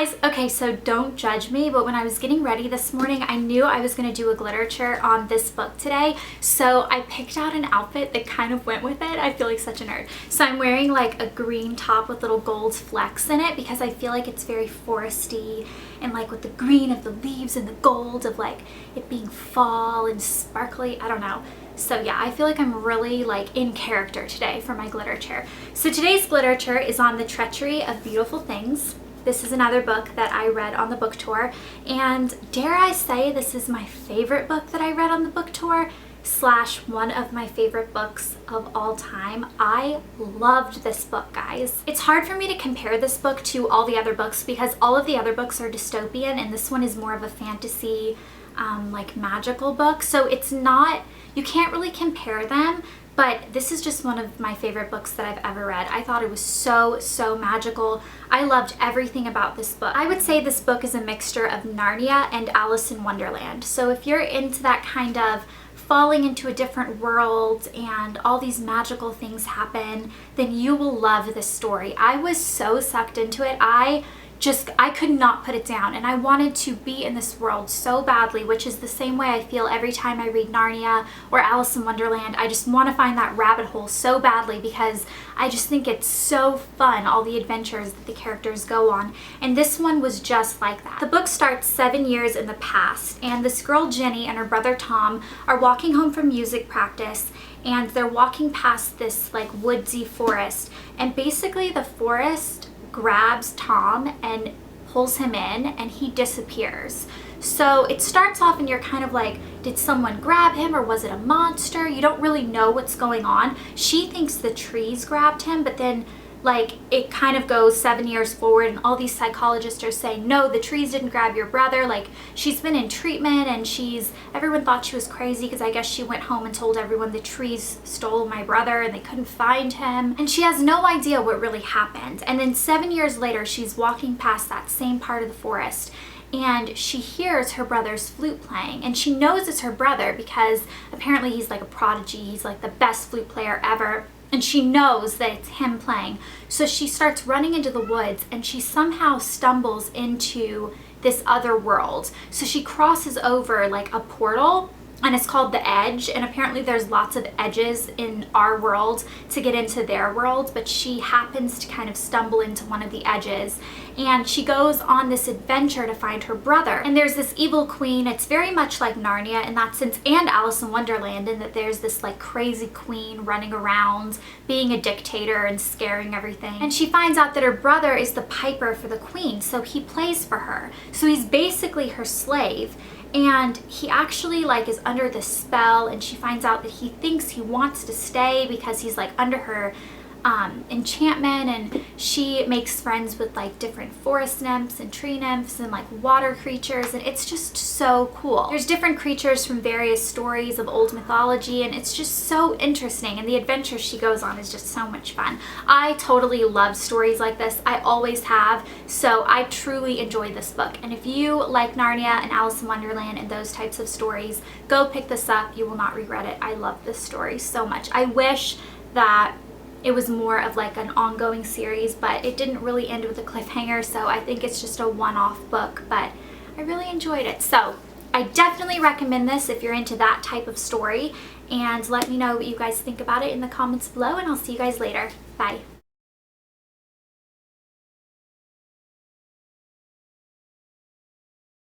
guys, okay, so don't judge me, but when I was getting ready this morning, I knew I was going to do a glitterature on this book today, so I picked out an outfit that kind of went with it. I feel like such a nerd. So I'm wearing like a green top with little gold flecks in it because I feel like it's very foresty and like with the green of the leaves and the gold of like it being fall and sparkly, I don't know. So yeah, I feel like I'm really like in character today for my glitterature. So today's glitterature is on the Treachery of Beautiful Things. This is another book that I read on the book tour, and dare I say this is my favorite book that I read on the book tour slash one of my favorite books of all time. I loved this book, guys. It's hard for me to compare this book to all the other books because all of the other books are dystopian and this one is more of a fantasy like magical book, so it's not, you can't really compare them. But this is just one of my favorite books that I've ever read. I thought it was so magical. I loved everything about this book. I would say this book is a mixture of Narnia and Alice in Wonderland. So if you're into that kind of falling into a different world and all these magical things happen, then you will love this story. I was so sucked into it. I could not put it down, and I wanted to be in this world so badly, which is the same way I feel every time I read Narnia or Alice in Wonderland. I just want to find that rabbit hole so badly because I just think it's so fun, all the adventures that the characters go on, and this one was just like that. The book starts 7 years in the past, and this girl Jenny and her brother Tom are walking home from music practice, and they're walking past this like woodsy forest, and basically the forest grabs Tom and pulls him in and he disappears. So it starts off and you're kind of like, did someone grab him or was it a monster? You don't really know what's going on. She thinks the trees grabbed him, but then like it kind of goes 7 years forward and all these psychologists are saying, no, the trees didn't grab your brother. Like she's been in treatment and everyone thought she was crazy because I guess she went home and told everyone the trees stole my brother and they couldn't find him. And she has no idea what really happened. And then 7 years later, she's walking past that same part of the forest and she hears her brother's flute playing, and she knows it's her brother because apparently he's like a prodigy. He's like the best flute player ever. And she knows that it's him playing. So she starts running into the woods and she somehow stumbles into this other world. So she crosses over like a portal, and it's called the Edge, and apparently there's lots of edges in our world to get into their world, but she happens to kind of stumble into one of the edges, and she goes on this adventure to find her brother. And there's this evil queen. It's very much like Narnia in that sense, and Alice in Wonderland, in that there's this like crazy queen running around being a dictator and scaring everything. And she finds out that her brother is the piper for the queen, so he plays for her. So he's basically her slave. And he actually like is under this spell, and she finds out that he thinks he wants to stay because he's like under her enchantment, and she makes friends with like different forest nymphs and tree nymphs and like water creatures, and it's just so cool. There's different creatures from various stories of old mythology, and it's just so interesting, and the adventure she goes on is just so much fun. I totally love stories like this. I always have, so I truly enjoyed this book. And if you like Narnia and Alice in Wonderland and those types of stories, go pick this up. You will not regret it. I love this story so much. I wish that it was more of like an ongoing series, but it didn't really end with a cliffhanger, so I think it's just a one-off book, but I really enjoyed it. So I definitely recommend this if you're into that type of story, and let me know what you guys think about it in the comments below, and I'll see you guys later. Bye.